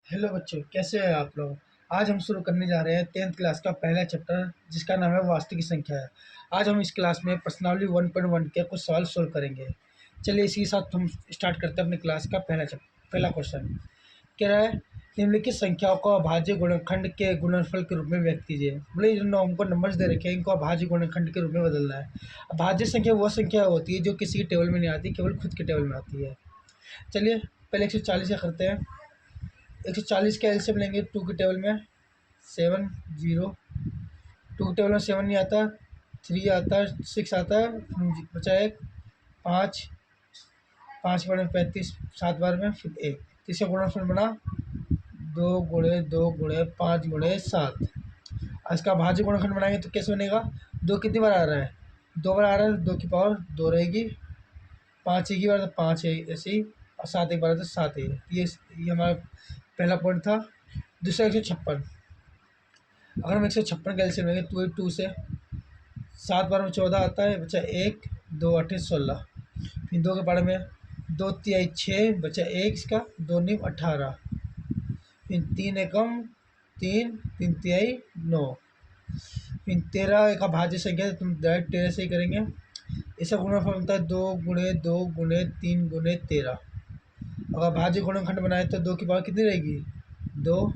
Hello बच्चों, कैसे हैं आप लोग। आज हम शुरू करने जा रहे हैं 10th क्लास का पहला चैप्टर, जिसका नाम है वास्तविक संख्या है। आज हम इस क्लास में प्रश्नावली 1.1 के कुछ सवाल सोल्व करेंगे। चलिए इसी के साथ हम स्टार्ट करते हैं अपने क्लास का पहला क्वेश्चन। कह रहा है निम्नलिखित संख्याओं को अभाज्य गुणनखंड के गुणनफल के रूप में व्यक्त कीजिए। मतलब ये जो हमको नंबर्स दे रखे हैं, इनको अभाज्य गुणनखंड के रूप में बदलना है। अभाज्य संख्या वो संख्या होती है जो किसी के टेबल में नहीं आती, केवल खुद के टेबल में आती है। चलिए पहले 140 का करते हैं। 140 का एलसीएम लेंगे। टू के टेबल में 7 0, टू के टेबल में 7 नहीं आता, 3 आता है, 6 आता है, बचा एक, 5, 5 के बारे में 35, 7 बार में फिर 1। तो इसका गुणनफल बना 2 × 2 × 5 × 7। इसका भाज्य गुणनखंड बनाएंगे तो कैसे बनेगा। 2 कितनी बार आ रहा है, 2 बार आ रहा है, 2 की पावर 2 रहेगी। 5 एक ही बार तो 5 है ऐसे ही, और 7 एक बार तो 7 है। ये हमारा पहला पॉइंट था। दूसरा 156। अगर हम 156 का एलसीएम लेंगे 2 से 7 बार में 14 आता है, बचा 1, 2 8 16। फिर 2 के बारे में 2 तिहाई 6, बचा 1, इसका 2 नीम 18। फिर 3 एकम 3, 3 तिहाई 9। फिर 13 का भाज्य संख्या है, तुम डायरेक्ट 13 से ही करेंगे। इसका गुणनफल बनता है 2 × 2 × 2 × 13। अगर भाज्य गुणनखंड बनाए तो 2 की पावर कितनी रहेगी, 2,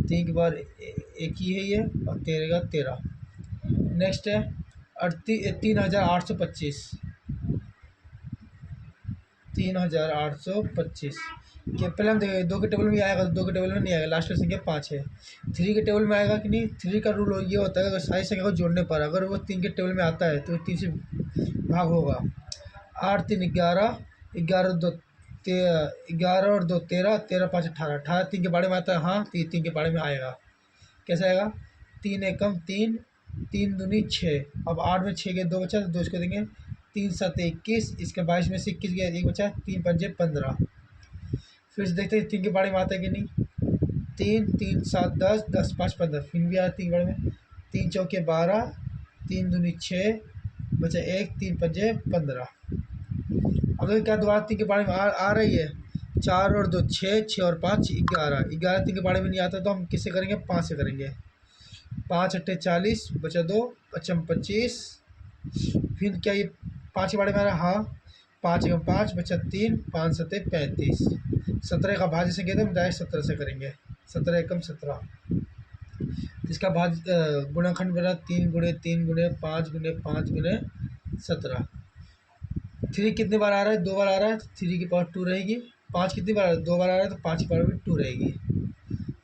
3 की पावर एक ही है ये, और 13 का 13। नेक्स्ट है 3825। 3825 के पहले हम देखेंगे 2 के टेबल में आएगा तो 2 के टेबल में नहीं आएगा, लास्ट का संख्या 5 है। 3 के टेबल में आएगा कि नहीं। 3 का रूल ये होता है अगर सारी संख्या को जोड़ने पर अगर वो 3 के टेबल में आता है तो 3 से भाग होगा। 8 3 11, 11 2 11 और 2 13, 13 5 18, 18 3 के बारे में आता है। हाँ, तो ये 3 के बारे में आएगा। कैसे आएगा, 3 एकम 3, 3 दूनी 6। अब 8 में 6 के 2 बचा तो 2 इसको देंगे। 3 7 21, इसके 22 में से 21 गया, 1 बचा, 3 पंजे 15। फिर से देखते हैं 3 के बारे में आता है कि नहीं। 3 3 7 10, 10 5 15, फिर भी आया 3 के बारे में। 3 चौके 12, 3 दूनी 6, बचा 1, 3 पंजे 15। अब क्या दोबारा 3 के बारे में आ रही है। 4 और 2 6, 6 और 5 11, 11 3 के बारे में नहीं आता तो हम किससे करेंगे, 5 से करेंगे। 5 8 40, बचा 2, 5 25। फिर क्या ये 5 के बारे में आ रहा है। हाँ, 5 एकम 5, बचा 3, 5 7 35। 17 का भाज्य संख्या तो हम डायरेक्ट 17 से करेंगे। 17 एकम 17। इसका गुणनखंड बना 3 × 3 × 5 × 5 × 17। 3 कितनी बार आ रहा है, 2 बार आ रहा है तो 3 की पावर 2 रहेगी। 5 कितनी बार 2 बार आ रहा है तो 5 की पावर भी 2 रहेगी।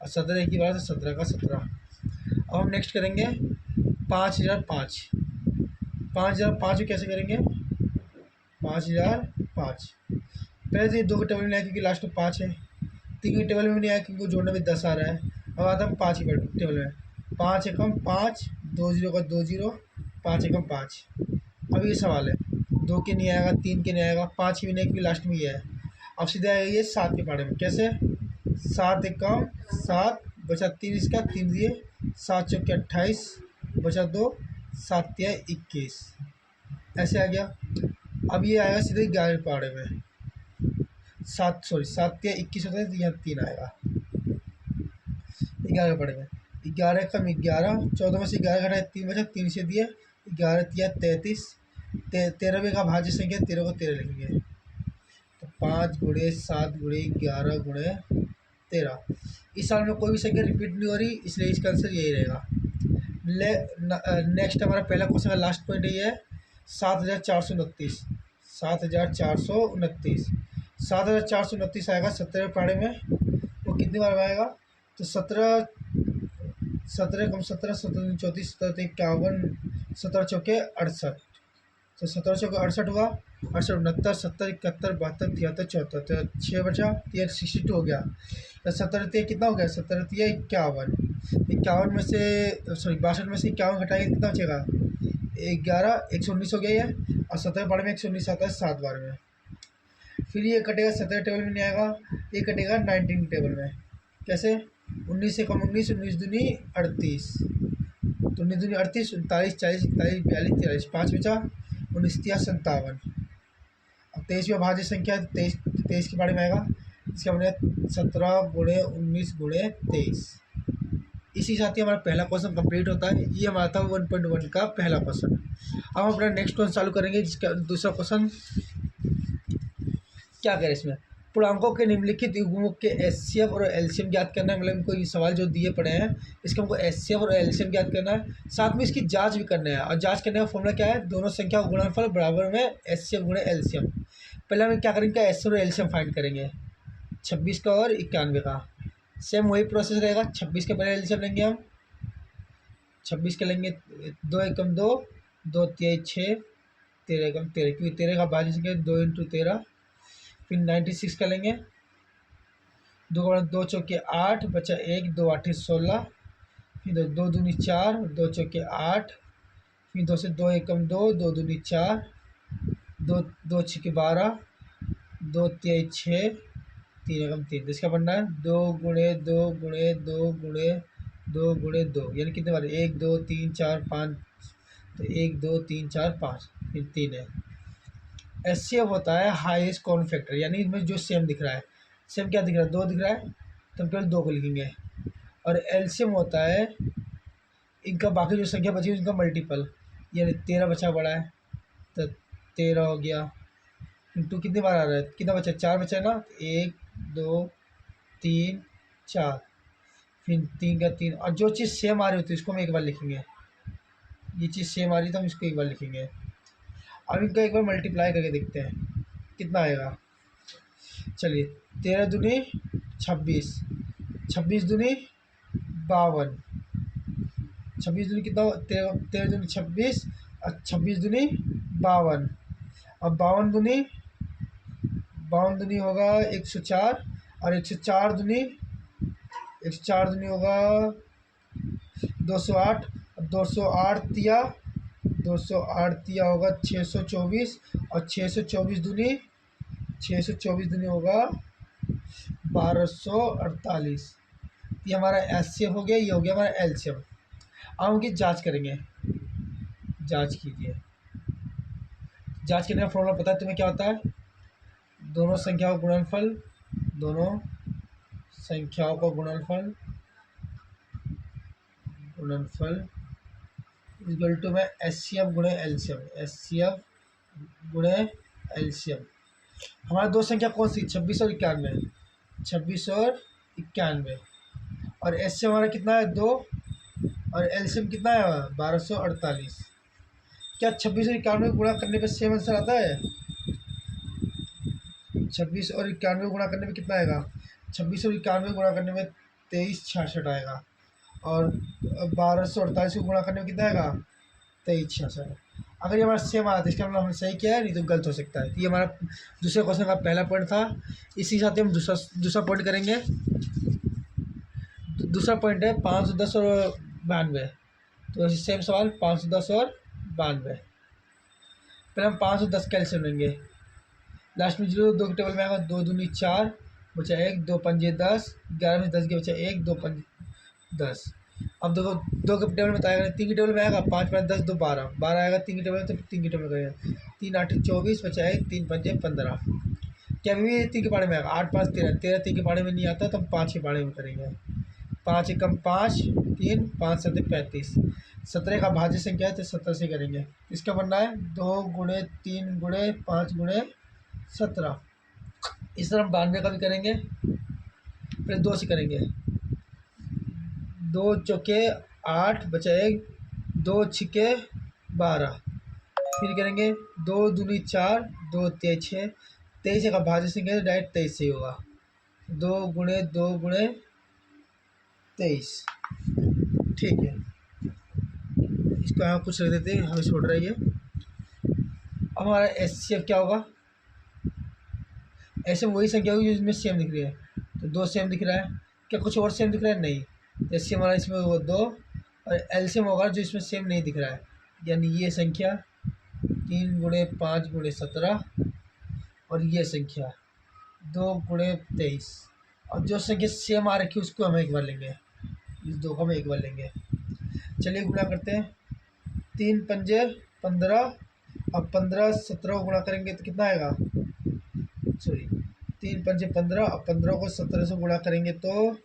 और 17 एक ही बार तो 17 का 17। अब हम नेक्स्ट करेंगे 5005। 5005 को कैसे करेंगे, 5005 पहले तो ये 2 के टेबल में आया क्योंकि लास्ट में 5 है। 3 के टेबल में नहीं आया क्योंकि जोड़ने में 10 आ रहा है। अब आता हम 5 के टेबल में। 5 एकम 5, 2 0 का 2 0, 5 एकम 5। अब ये सवाल है 2 के नहीं आएगा, 3 के नहीं आएगा, 5 की भी नहीं क्योंकि लास्ट में ये है। अब सीधे आएगा ये 7 के बारे में। कैसे, 7 एकम 7, बचा 3, इसका 3 दिए, 7 चौके 28, बचा 2, 7 तिया 21। ऐसे आ गया। अब ये आएगा सीधे 11 के बारे में। 7 तिया 21 होता है तो यहाँ 3 आएगा 11 के बारे में। 11 एकम 11, 14 में से 11 घटाए 3 बचा, 3 से दिए, 11 तिया 33। 13वें का भाज्य संख्या 13 को 13 लिखेंगे तो 5 × 7 × 11 × 13। इस साल में कोई भी संख्या रिपीट नहीं हो रही, इसलिए इसका आंसर यही रहेगा। नेक्स्ट हमारा पहला क्वेश्चन का लास्ट पॉइंट ये है 7429। 7429 7429 आएगा 17 पारे में। वो कितनी बार आएगा तो 17 17 कम 17, 17 34, 17 51, 17 चौके 68। तो 17 चौके 68 हुआ, 68 69 70 71 72 73 74, तो 6 बचा, 62 हो गया। तो 17 कितना हो गया, 17 51। 51 में से 62 में से 51 घटाएंगे कितना बचेगा, 11, 119 हो गया ये। और 17 बार में 119 आता है 7 बार में। फिर ये कटेगा 17 टेबल में नहीं आएगा, ये कटेगा 19 टेबल में। कैसे, 19 से कम 19, 19 दूनी 38, तो 19 दूनी 38, 39 40 41 42 43, 5 बचा, 19 तिया 57। अब 23 में भाज्य संख्या 23 के बारे में आएगा। इसका बने 17 गुणे 19 गुणे 23। इसी साथ ही हमारा पहला क्वेश्चन कंप्लीट होता है। ये हमारा था 1.1 का पहला क्वेश्चन। अब हम अपना नेक्स्ट क्वेश्चन चालू करेंगे, जिसका दूसरा क्वेश्चन क्या करें इसमें, पूर्णांकों के निम्नलिखित युग्मों के एचसीएफ और एलसीएम ज्ञात करना है। मतलब इनको ये सवाल जो दिए पड़े हैं इसका हमको एचसीएफ और एलसीएम ज्ञात करना है, साथ में इसकी जांच भी करना है। और जांच करने का फॉर्मूला क्या है, दोनों संख्या का गुणनफल बराबर में एचसीएफ गुणे एलसीएम। पहले हम क्या करेंगे, एचसीएफ और एलसीएम फाइंड करेंगे 26 का और 91 का। सेम वही प्रोसेस रहेगा, 26 के पहले एलसीएम लेंगे हम, 26 के लेंगे 2 एकम 2, 2 3 6, 13 एकम 13, क्योंकि 13 का भाज्य संख्या 2 इंटू 13। फिर 96 का लेंगे, 2 चौके 8, बचा 1, 2 8 16, फिर 2 दूनी 4, 2 चौके 8, फिर 2 से 2 एकम 2, 2 दूनी 4, 2 छक्के 12, 2 तेईस 6, 3 एकम 3। इसका बनना है 2 गुणे 2 गुणे 2 गुणे 2 गुणे 2, यानी कितने बार, 1 2 3 4 5, तो 1 2 3 4 5, फिर 3 है। एचसीएफ होता है हाईएस्ट कॉमन फैक्टर, यानी इसमें जो सेम दिख रहा है, सेम क्या दिख रहा है, 2 दिख रहा है, तो हम केवल 2 को लिखेंगे। और एलसीएम होता है इनका बाकी जो संख्या बची है उनका मल्टीपल, यानी 13 बचा बड़ा है तो 13 हो गया, इंटू कितनी बार आ रहा है, कितना बचा, 4 बचा है ना, 1 2 3 4, फिर 3 का 3। और जो चीज़ सेम आ रही होती है उसको हम एक बार लिखेंगे, ये चीज़ सेम आ रही है तो हम इसको एक बार लिखेंगे। अब इनका एक बार मल्टीप्लाई करके देखते हैं कितना आएगा। चलिए 13 दूनी 26, 26 दूनी 52, 26 दूनी कितना, 13 दूनी 26 और 26 दूनी 52, अब 52 दूनी होगा 104, और 104 दूनी होगा 208, 208 तिया होगा 624, और 624 दूनी होगा 1248। ये हमारा एचसीएफ हो गया, ये हो गया हमारा एलसीएम। अब उनकी जांच करेंगे, जांच कीजिए। जांच करने का फॉर्मूला पता है तुम्हें क्या होता है, दोनों संख्याओं का गुणनफल, दोनों संख्याओं का गुणनफल इक्वल टू में एचसीएफ गुणे एलसीएम, एचसीएफ गुणे एलसीएम। हमारा दो संख्या कौन सी, 26 और 91, 26 और 91, और एचसीएम हमारा कितना है 2, और एलसीएम कितना है 1248। क्या 26 और 91 गुणा करने पे सेम आंसर आता है, 26 और 91 गुणा करने में कितना आएगा, 26 और 91 गुणा करने में 2366 आएगा, और 1248 को गुणा करने में कितना आएगा 2366। अगर ये हमारा सेम आया तो इसका मतलब हमने सही किया है, नहीं तो गलत हो सकता है। तो ये हमारा दूसरे क्वेश्चन का पहला पॉइंट था। इसी साथ ही हम दूसरा पॉइंट करेंगे। दूसरा पॉइंट है 510 और 92, तो सेम सवाल 510 और 92। पहले हम 510 कैल्शियम लेंगे, लास्ट में 0 2 के टेबल में आएगा, 2 दूनी 4, बचा 1, 2 पंजे 10, 11 में 10 के बचा 1, 2 पंजे 10। अब देखो 2 के टेबल में तो आएगा, 3 के टेबल में आएगा, 5 5 10 2 12, 12 आएगा 3 के टेबल में, तो 3 के टेबल में करेगा, 3 8 24, बचा 1, 3 पंजे 15। क्या भी 3 के पाड़े में आएगा, 8 5 13, 13 3 के पाड़े में नहीं आता तो हम 5 के पाड़े में करेंगे, 5 एकम 5, 3 5 7 35, 17 का भाज्य संख्या है तो 17 से करेंगे। इसका बनना है 2 गुणे 3 गुणे 5 गुणे 17। इस तरह हम 92 का भी करेंगे, फिर 2 से करेंगे, 2 चौके 8, बचा 1, 2 छिके 12, फिर करेंगे 2 दूनी 4, 2 तेईस 6, 23 का भाज्य संख्या डायरेक्ट 23 से ही होगा, 2 गुणे 2 गुणे 23। ठीक है, इसको यहाँ कुछ रख देते हैं, हमें छोड़ रही है। अब हमारा एचसीएफ क्या होगा, ऐसे वही संख्या होगी जो इसमें सेम दिख रही है, तो 2 सेम दिख रहा है, क्या कुछ और सेम दिख रहा है, नहीं। एचसीएम हमारा इसमें वो 2, और एलसीएम होगा जो इसमें सेम नहीं दिख रहा है, यानी ये संख्या 3 गुणे 5 गुणे 17, और ये संख्या 2 गुणे 23, और जो संख्या सेम आ रखी है उसको हम एक बार लेंगे, इस 2 को हम एक बार लेंगे। चलिए गुणा करते हैं, 3 पंजे 15, अब 15 17 को गुणा करेंगे तो कितना आएगा, सॉरी तीन पंजे 15 और 15 को 17 से गुणा करेंगे तो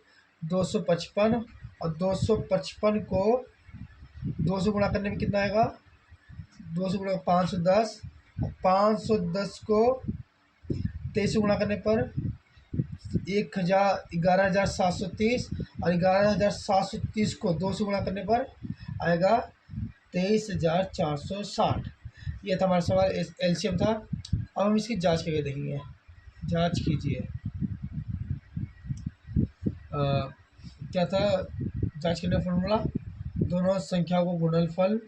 255, और 255 को 2 से गुणा करने में कितना आएगा, 2 से गुणा 510, और 510 को 23 से गुणा करने पर 11,730, और 11,730 को 2 से गुणा करने पर आएगा 23,460। ये था हमारा सवाल, एलसीएम था। अब हम इसकी जांच करके देखेंगे। जांच कीजिए। क्या था जांच करने का फॉर्मूला, दोनों संख्याओं को गुणनफल,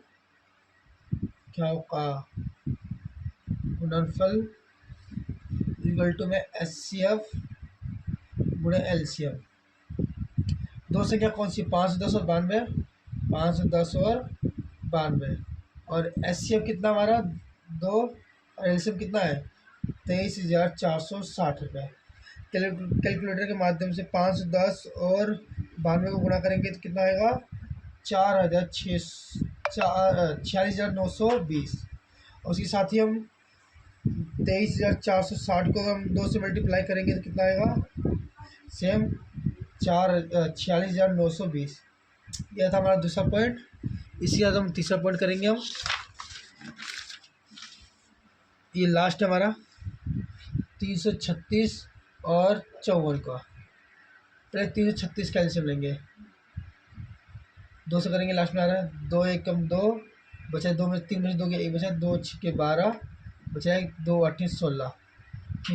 संख्याओं का गुणनफल इक्वल टू में एचसीएफ गुणे एलसीएम। दो संख्या कौन सी, 510 और 92, 510 और 92, और एचसीएफ कितना हमारा 2, और एलसीएम कितना है 23,460 रुपये। कैलकुलेटर के माध्यम से 510 और 92 को गुणा करेंगे तो कितना आएगा 46,920, और उसके साथ ही हम 23,460 को हम 2 से मल्टीप्लाई करेंगे तो कितना आएगा सेम 46,920। यह था हमारा दूसरा पॉइंट। इसी बाद हम तीसरा पॉइंट करेंगे। हम ये लास्ट है हमारा 336 और 54 का। पहले 336 का एलसीएम लेंगे, 2 से करेंगे, लास्ट में आ रहा है 2 एकम 2, बचा 2 में 3 बचे 2 के 1 बचा, 2 6 12 बचा 2 8 16,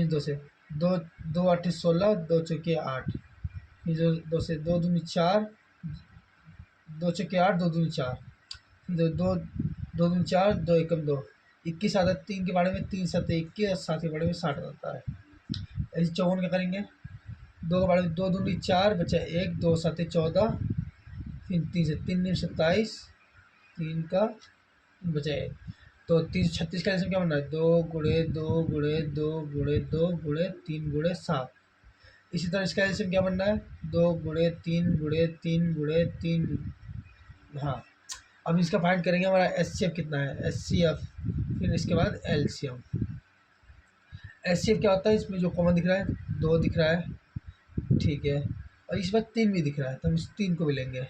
2 से 2 2 8 16, 2 चौके 8, 2 से 2 दूनी 4, 2 चौके 8, 2 दूनी 4, 2 2 दूनी 4, 2 एकम 2, 21 आता है। 3 के बारे में 3 7 21, और 7 के बारे में 60 आता है। ऐसे 54 का करेंगे, 2 के बारे में 2 दूनी 4, बचा 1, 2 7 14, फिर 3 से 3 9 27, 3 का बचा 1, तो 336 का एल्सियम क्या बनना है 2 गुणे 2 गुणे 2 गुणे 2 गुणे 3 गुणे 7। इसी तरह इसका एल्सियम क्या बनना है 2 गुणे 3 गुणे 3 गुणे 3। हाँ, अब इसका फाइंड करेंगे हमारा एचसीएफ कितना है, एचसीएफ, फिर इसके बाद एलसीएम। एचसीएफ क्या होता है, इसमें जो कॉमन दिख रहा है 2 दिख रहा है, ठीक है, और इस बार 3 भी दिख रहा है, तो हम इस 3 को भी लेंगे,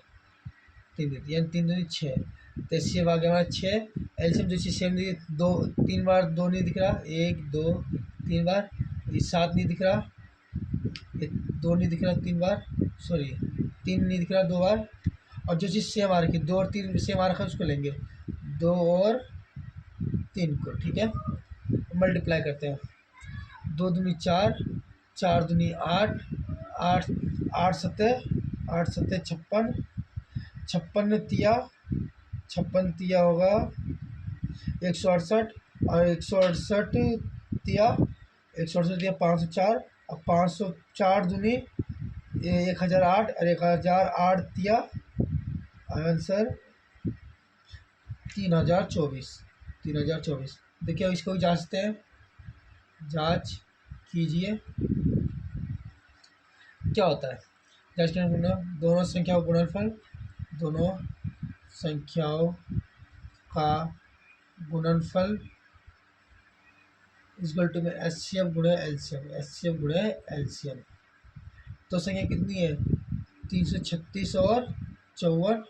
3 देती यानी 3 दूनी 6, तो एचसीएफ आ गया हमारा 6। एलसीएम जो चीज़ सेम दी 2, 3 बार 2 नहीं दिख रहा, 1 2 3 बार, ये 7 नहीं दिख रहा, ये 2 नहीं दिख रहा 3 बार, सॉरी 3 नहीं दिख रहा 2 बार, और जो चीज़ सेम आ रखी 2 और 3 सेम आ रखा है उसको लेंगे 2 और 3 को, ठीक है। मल्टीप्लाई करते हैं, 2 दूनी 4, 4 दूनी 8, 8 8 सत्ते 56, 56 तिया, 56 तिया होगा 168, और 168 तिया 168 तिया 504, और 504 दूनी 1008, और 1008 तिया आंसर 3024। 3024। देखिए अब इसको भी जांचते हैं, जांच कीजिए क्या होता है। जांच करने गुणा, दोनों संख्याओं का गुणनफल, दोनों संख्याओं का गुणनफल इक्वल टू में एचसीएफ गुणे एलसीएम, एचसीएफ गुणे एलसीएम। तो संख्या कितनी है 336 और 54,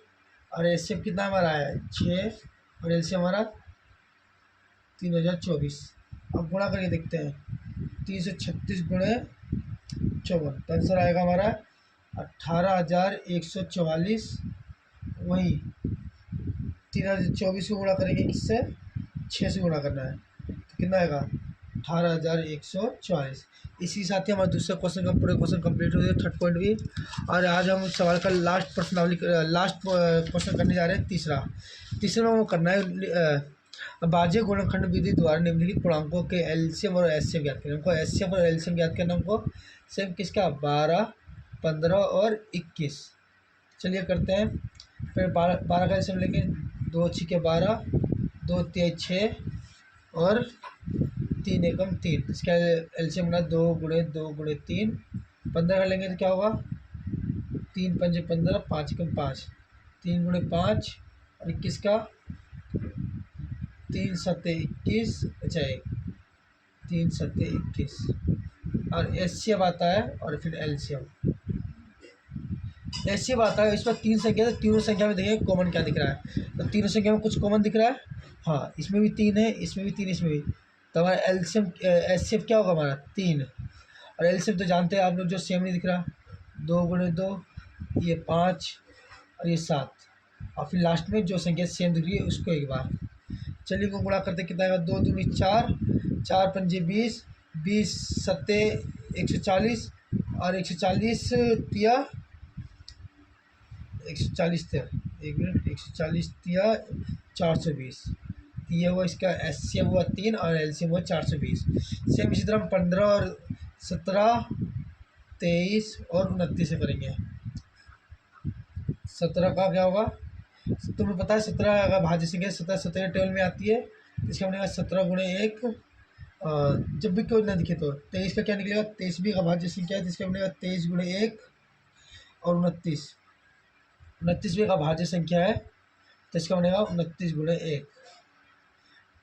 और एचसीएफ कितना हमारा है 6, और एलसीएम हमारा 3024। अब गुणा करके देखते हैं 336 गुणे 54, तो आंसर आएगा हमारा 18,144। वही 3024 को गुणा करेंगे किससे 6 से गुणा करना है, तो कितना आएगा 18,144। इसी साथ ही हमारा दूसरा क्वेश्चन का पूरे क्वेश्चन कंप्लीट हो गया, थर्ड पॉइंट भी। और आज हम सवाल का लास्ट प्रश्नावली लास्ट क्वेश्चन करने जा रहे हैं, तीसरा में वो करना है बाह्य गुणनखंड विधि द्वारा निम्नलिखित पूर्णांकों के एलसीएम और एचसीएम ज्ञात करना। हमको एचसीएम और एलसीएम ज्ञात करना, हमको सेम किसका 12 15 और 21। चलिए करते हैं। फिर 12 का एलसीएम लेंगे, 2 6 12, 2 3 6, और 3 एकम 3। इसका एलसीएम बना 2 गुणे 2 गुणे 3। 15 का लेंगे तो क्या होगा 3 5 15, 5 एकम 5, 3 गुणे 5, और 21 का 3 7 21, अच्छा 1 3 7 21। और एचसीएफ आता है और फिर एलसीएम। एचसीएफ आता है, इसमें 3 संख्या है, तीनों संख्या में देखिए कॉमन क्या दिख रहा है, तो तीनों संख्या में कुछ कॉमन दिख रहा है। हाँ, इसमें भी 3 है, इसमें भी 3, इसमें भी। तो हमारा एलसीएम एचसीएफ क्या होगा हमारा 3, और एलसीएम तो जानते हैं आप लोग, जो सेम नहीं दिख रहा, 2 गुणे 2, ये 5 और ये 7, और फिर लास्ट में जो संख्या सेम दिख रही है उसको एक बार। चलिए को गुणा करते कितना आएगा, 2 दूनी 4, 4 पंजे 20, 20 सत्ते 140, और 140 तिया 140 तिया, एक मिनट, 140 तिया 420। ये हुआ इसका एचसीएम हुआ 3 और एलसीएम हुआ 420। सेम इसी तरह हम 15 और 17, 23 और 29 से करेंगे। 17 का क्या होगा, तुम्हें पता है 17 अगर भाज्य संख्या 17 टेबल में आती है, तो इसका बनेगा 17 गुणे 1। जब भी कोई ना दिखे तो 23 का क्या निकलेगा, 23 भी अभाज्य संख्या है, तो इसका बनेगा 23 गुणे 1 और 29। 29 भी एक अभाज्य संख्या है, तो इसका बनेगा 29 गुणे 1।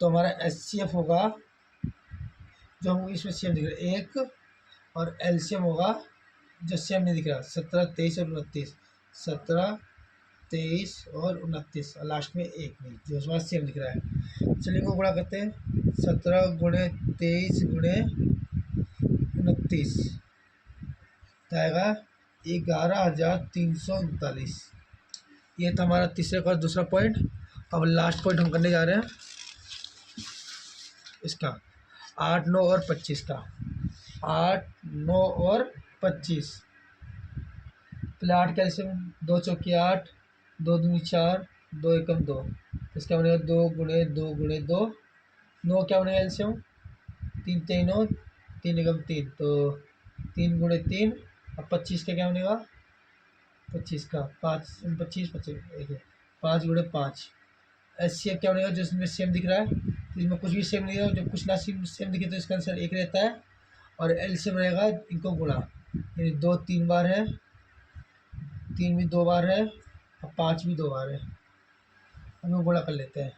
तो हमारा एचसीएफ होगा, जो हम इसमें सेम दिख रहा है 1, और एलसीएम होगा जो सेम नहीं दिख रहा, 17, 23 और 29, 17, 23 और 29, और लास्ट में 1 नहीं, जो हमारा सेम दिख रहा है। चलिए को गुणा करते हैं, 17 गुणे 23 गुणे 29 आएगा 11,339। ये था हमारा तीसरे का दूसरा पॉइंट। अब लास्ट पॉइंट हम करने जा रहे हैं इसका 8, 9 और 25 का। 8, 9 और 25, पहले 8 कैल्शियम, 2 चौकी 8, 2 दूनी 4, 2 एकम 2, तो इसका बनेगा 2 गुणे 2 गुणे 2। 9 क्या बनेगा एल्शियम, 3 तीनों 3 एकम 3, तो 3 गुणे 3। अब 25 का क्या बनेगा, 25 का 5, 25 25 5 गुणे 5। एचसीएफ क्या बनेगा, जो इसमें सेम दिख रहा है, तो इसमें कुछ भी सेम नहीं है, जब कुछ ना सेम दिखे तो इसका आंसर 1 रहता है। और एलसीएम रहेगा इनको गुणा, यानी 2 3 बार है, 3 भी 2 बार है, और 5 भी 2 बार है। हम गुणा कर लेते हैं,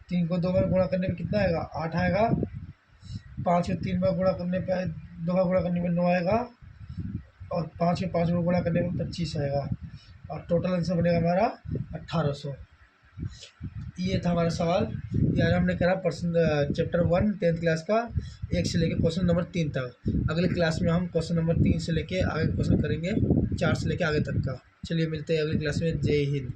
3 को 2 बार गुणा करने में कितना आएगा, 8 आएगा। 5 को 3 बार गुणा करने पर 2 बार गुणा करने में 9 आएगा, और 5 को 5 बार गुणा करने में 25 आएगा, और टोटल आंसर बनेगा हमारा 1800। ये था हमारा सवाल। यार हमने करा चैप्टर 1 10th क्लास का 1 से लेके क्वेश्चन नंबर 3 तक। अगले क्लास में हम क्वेश्चन नंबर 3 से लेके आगे क्वेश्चन करेंगे 4 से लेके आगे तक का। चलिए मिलते हैं अगली क्लास में। जय हिंद।